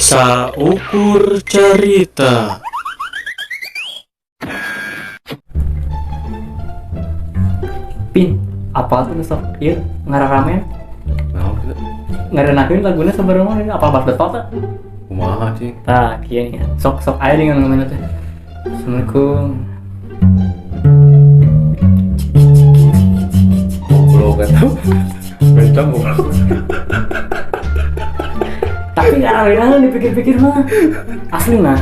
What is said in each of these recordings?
Saukur cerita. Pin, apa tuh sok? Iya, ngarah ramen. Nah, itu Ngarenakeun laguna sabareng ini apa bagus betul tak? kumaha cing? Tah, kieu nya. Sok aya nih ngomongna teh. Assalamualaikum. Goblok kan tau. Bencong goblok. Tapi ngarana dipikir-pikir mah. Asli mah.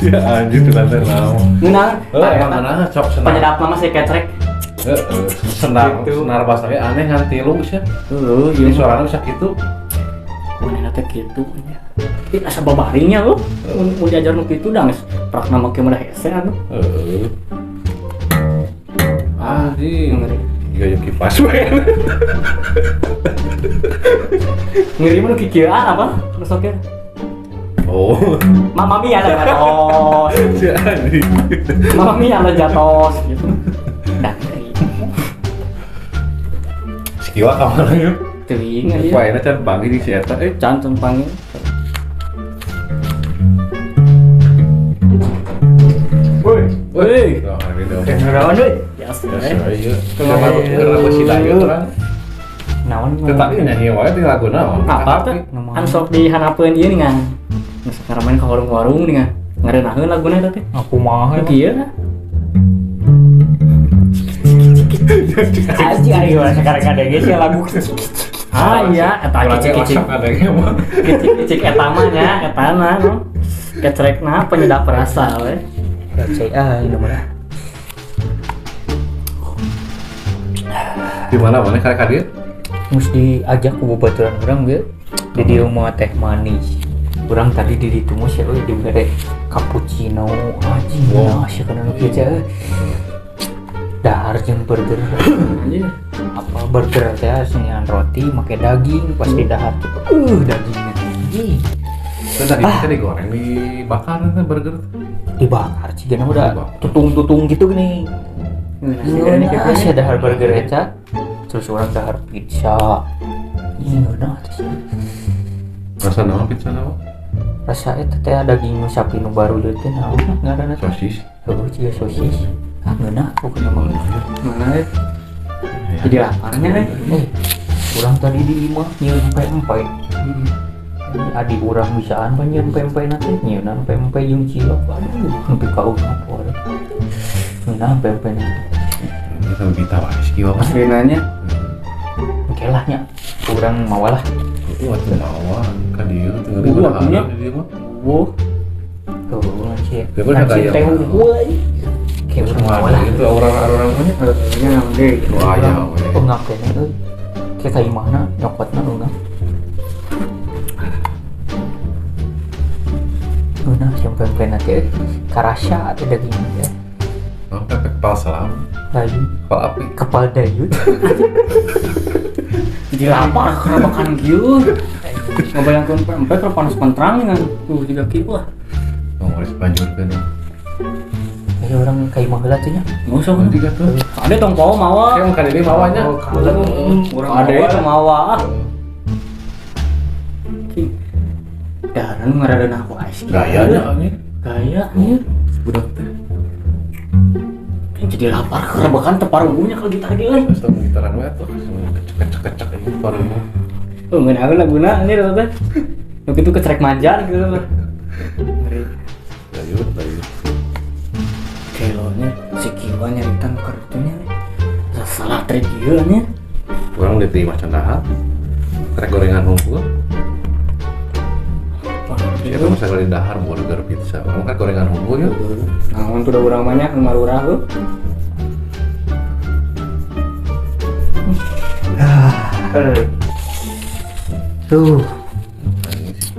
Ya anjir tuh lantar naon. Ngeunang. Emang mana cok senar. Penyedap mah masih kecrek. Senar Gitu. senar bahasanya aneh ngan tilu sih. Heeh, Ini ieu suaranya bisa gitu. manehna teh kitu nya. Tapi asa babarinya lo. Mun diajar nu kitu da geus prakna make mah hese anu. Heeh. Anjing. Ngeri. Juga yang kipas we. Ngeri mah nu kikieuan apa? Terus oke. Oh. Mama Mia lah jatuh. Si anjing. Mama Mia lah jatuh gitu. Dah ngeri. Sikiwa kamana yuk. Teuing aja. Paena can banggi di si eta Can panggil. Woi. Woi. Oh, ini dong. Kenaon deui? Ya Saya iya. Kenapa? Karena masih layu terang. Naon Tetapi nyanyi wae di lagu naon. apa teh? Kan sok dihanapeun ieu nih kan. Geus ngaramen ka warung-warung nih kan. Ngarenaheun laguna eta teh. Aku mah Kieu kan. aji ari orang sekarang kadege sih lagu Ah iya, eta kicik-kicik. Adanya mah. Kicik-kicik eta mah nya, eta na no. Kecrekna penyedap rasa we. saya ini mah Di mana mana karek hadir? mesti diajak ke bebaturan orang ge di dieu mah teh manis orang tadi di ditu mah sia euy di mere cappuccino anjing Wow. nah sia kana nu kieu teh dahar jeung burger Anjir. apa burger teh senian roti make daging pas di dahar dagingnya anjing Terus tadi kita digoreng, dibakar kan burger. dibakar cigana udah Dibakar. tutung-tutung gitu gini Nah, sih dahar burger eta terus orang dahar pizza ini udah Rasa naon pizza naon? rasa eta teh daging sapi nu baru deui teh naon ngaranna teh Sosis. heuh ciga sosis ngeunah aku kena mah mana we? Jadi laparnya we. urang tadi di imah nyieun empe-empe adik urang bisaan panjang empe-empe nanti nyieun empe-empe jeung cilok aduh nepi ka urang poe ngeunah empe-empe nanti Kita kita wae sikiwa mah. Aslinanya oke lah nya urang mawalah Itu atuh mawa ka dieu teu ngeureun Iya, bakal iya. di dieu mah. wuh. tuh ngasih Ya bener kayak teh mah. woi kayak urang Semua mawalah itu orang-orang mah Nya naon deui? itu aya we. ungap kene euy kayak ka imahna nyokotna ungap nah sampai nanti karasya atau dagingnya Oh, pepek kepal salam. layu Kepal api. kepal dayut Jadi lapar karena makan kieu. Ngabayangkeun pempek kalau panas pentrang dengan tuh juga kieu lah. Oh, geus panjurkeun. ya orang kayak imah heula teh nya Enggak usah. Nanti ka tuh. Ada tong poho mawa. Yang kan ini mawanya. Urang ada itu mawa. Daran ngaradeun aku ais. Gayanya anjing. Gaya nya. Budak teh. Jadi lapar karena bahkan teparungnya kalau kita lagi euy. Terus tong gitaran we tuh. Kecek-kecek ini paling. Oh, ngeunah laguna ini rata teh. Nu kitu kecerek manjar gitu lah. Ngeri. Dayut. Kelonya si kiwa nyaritan kartunya nih. Salah trik ieu nya. Orang diterima candaan. Krek gorengan hungkul. Ya tuh masa kali dahar burger pizza. Orang kan gorengan hungkul ya. Namun tuh udah urang banyak marurah tuh. tuh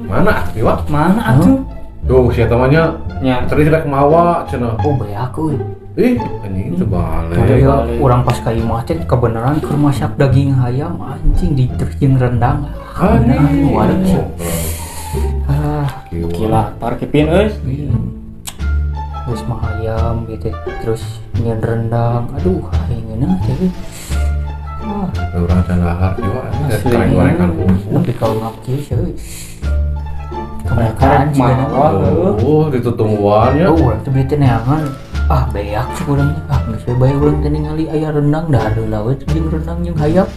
Mana? Iwa? Mana atuh? Tuh si temannya. Nya. Tadi tidak mawa cenah. oh bae aku Anjing itu balik. padahal orang pas ka imah teh kebenaran keur masak daging ayam anjing di terus jeung rendang Anjing. waduh sih Gila, parkipin euy. terus mah ayam gitu terus nyen rendang aduh ayeuna teh Orang can dahar juga. Asli. Goreng-gorengan Tapi kalau ngapci sih Kebanyakan sih mawar. Oh, ditutungguan ya. oh urang teh beli teh neangan beak sih urangnya geus we bae urang teh ningali aya rendang dah heula we jeung rendang jeung hayap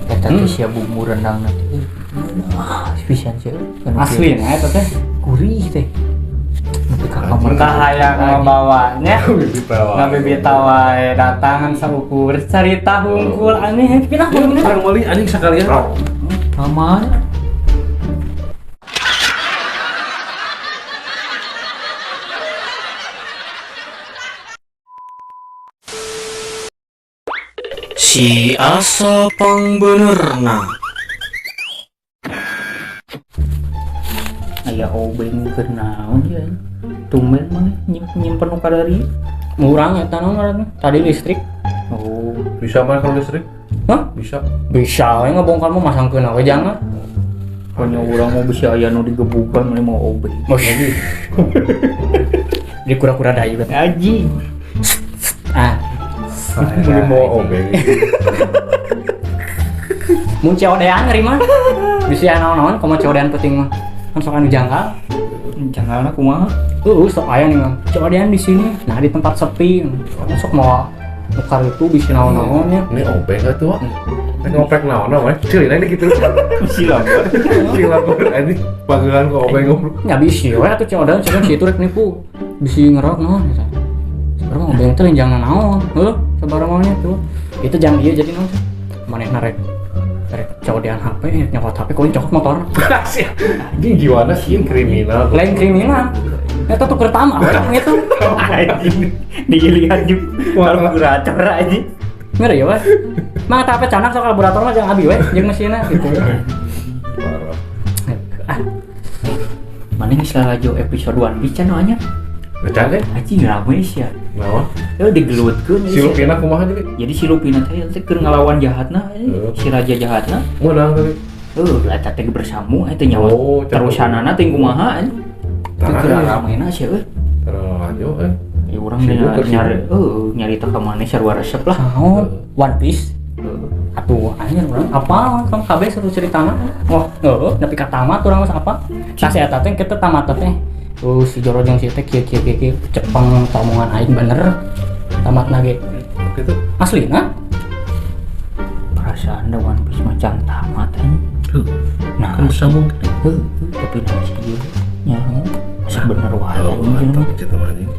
eta teh sia bumbu rendang nanti pisan sih Asli nah eta teh. gurih teh nepi ka kamar Kahayang ngabawanya. Bibit tawa. Ngabibita wae datangan saukur carita hungkul aneh pinah pinah. Orang mali anjing sekalian. aman Si asa pangbenerna. aya obeng keur naon ya tumben mah nyimpen nu kadari Murang eta naon ngaranna? Tadi listrik. oh Bisa mah kalau listrik? Hah? Bisa. Bisa we ngabongkar mah masangkeun we jangan. hanya urang mau bisa aya nu digebukan mah mau obeng Oh iya. Di kura-kura dayu kan. aji Ah, Beli mau obeng. mun ceodean ngeri mah. Bisa naon-naon komo ceodean penting mah. Kan sok anu janggal. janganlah kumaha Sok aya nih mah. Ceodean di sini. Nah, di tempat sepi. Sok mau nukar itu bisa naon-naonnya. Ini obeng gak tuh? Ini ngopek naon namanya? Cili ini gitu. silang Silang ini panggilan ke obeng ngobrol. Nya bisi we atuh ceodean ceodean si itu rek nipu. Bisi ngerok naon eta. Sekarang obeng teh jangan naon. Heuh, sabarangnya tuh. Itu jang ieu jadi naon? Manehna rek ceodean HP, nyokot HP koin cokot motor. Ini gimana sih kriminal? Lain kriminal. Eta tuh pertama orang itu. dilihat juga kurator aja Ngeri ya, Wes. Mang tapi canak sok laborator mah jangan abi we jeung mesinna gitu. Parah. Ah, mana geus lalajo episode 1 pican anya Ngecan deh? anjing rame sih ya Naon? digelutkeun Si Lupina kumaha jadi? jadi si Lupina teh keur ngelawan jahatna si raja jahatna Menang tadi. eta teh bersamu eta nyawa Oh, terusanana teh kumaha anjing Tangan keur ya. ramena sih Terus lanjut ya urang Sibuk ke nyari nyarita ka maneh sarua resep lah naon? One Piece. Atuh anjir urang apa kan kabeh satu ceritana. Wah, heuh, nepi ka tamat urang mah apa? Tah si eta teh kitu tamat teh. Si Joro jeung si teh kieu cepeng omongan aing bener. Tamatna ge. gitu. Aslina? perasaan da One Piece macam tamat anjing nah Kan bisa mungkin. tapi nasi dia nya sebener wae Oh, anjing mantap gitu anjing.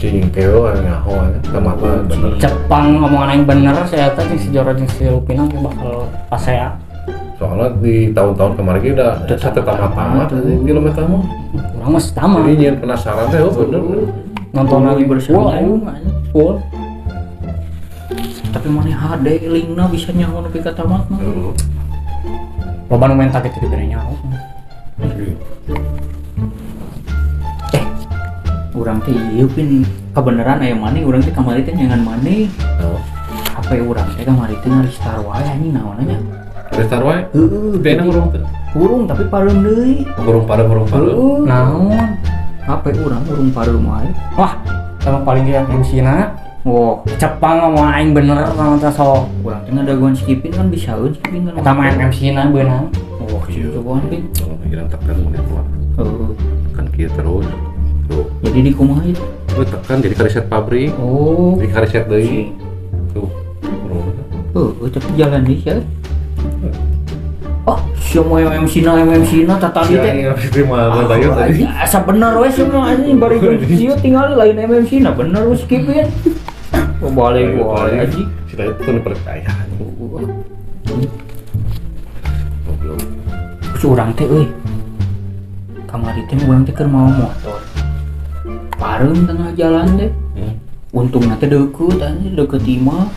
Cing keo nyaho tamat lah bener. Cepeng omongan aing bener si eta jeung si Joro jeung si Lupina ge bakal pasea. Soalnya di tahun-tahun kemarin kita udah satu tamat-tamat kilometer mah. Urang mah tamat. Jadi nyen penasaran teh oh bener. Nonton lagi bersama full aing. Full. tapi mana HD linkna bisa nyaho nepi ka tamat mah Loba nu mentak itu dibere nyaho. urang teh ieu pin kebenaran aya maneh urang teh kamari teh nyangan maneh HP urang teh kamari teh nge-restart wae anjing naonna nya Restar wae. heueuh Bena urung teh. urung tapi pareum deui Urung parem. Naon? HP urang urung pareum wae Wah, sama paling ge MC-na. oh Cepang ngomong aing bener sama teh sok. urang teh ngadaguan skipping kan bisa skipping kan Eta mah MC-na beunang. oh Iya. cobaan pin Kalau pikiran tekan menit lah. heueuh Kan kieu terus. Tuh. jadi di kumaha itu Lu tekan jadi kareset pabrik. Oh, Jadi kareset deui. Tuh. Urung. tapi jalan di sih oh semua MC-na tata di teh Yang itu mah bayar tadi. asa bener we semua anjing bari ieu tinggal lain MC-na bener we skipping oh balik wae anjing Kita itu tuh percaya. Goblok. urang teh euy kamari teh urang teh keur mau motor pareum tengah jalan teh untungna teh deukeut anjing deukeut imah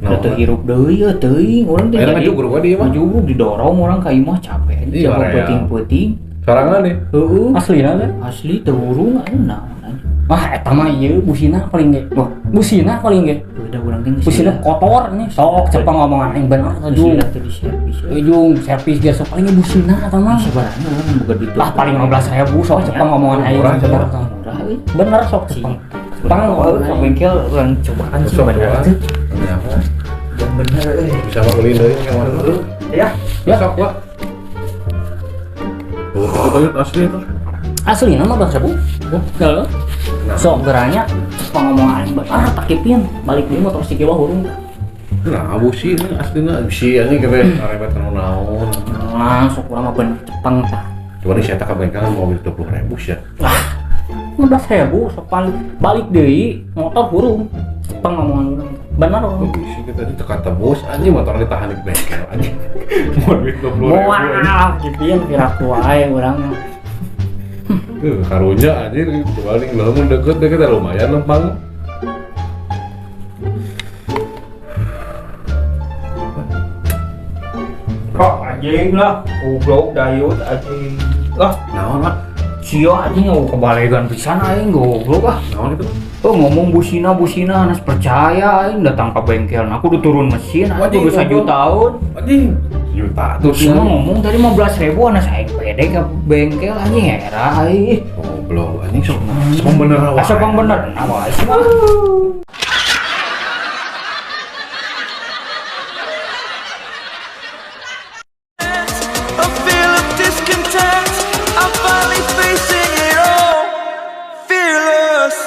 da teu hirup deui ya teuing urang teh Akhirnya ngajugruk we dia mah. ngajugruk didorong urang ka imah capek anjing Iya, jago rea. peuting-peuting Sorangan deh. heueuh aslina teh. asli teu urung anjing naon anjing Wah, eta mah ieu busina paling ge. Wah, busina paling ge. udah urang teh geus Busina kotor nih. Sok cepang ngomongan aing bener ujung. sudah teh di servis Ujung servis ge sok paling ge busina eta mah. sebenarnya orang boga duit Lah paling 15.000 sok cepang ngomongan aing Murah, bener. murah. Tah. murah euy Bener sok cepang. Pang ke bengkel orang cobaan sih Sok bener gua. tuh. Kenapa? yang bener Bisa mah ulin deui yang mana dulu. ya Ya. Sok gua. Tuh, itu asli itu. Asli nama bahasa bu. Heeh. Nah, Sok geranya pengomongan benar takipin balik deui motor si kiwa hurung. nah busi ini aslinya bisi ini keren karebet naon. Nah, sok urang mah bener cepeng tah. Coba nih saya tak ke bengkel mobil 20.000 ya. 15.000 sok balik deui motor hurung. Cepeng ngomongan urang. Benar Oh, orang. bisi kita di tekan tebus anjing motor ditahan di bengkel anjing. Mobil 20.000. Moal kipin kira wae urang. Karunya anjir balik lamun deket-deket ya lumayan lempang. kok anjing lah goblok dayut anjing lah Naon Pak? cio anjing kebalegan pisan aing goblok ah. Naon itu? Oh ngomong busina anas percaya aing datang ke bengkel aku udah turun mesin Anjing, aku udah 1 tahun Anjing. Juta tuh busina ngomong tadi 15.000 anas aing pede ke bengkel anjing era aing goblok anjing sok bener wae. asa bang bener nah wae sih mah A feel of discontent. I'm finally facing it all. Fearless.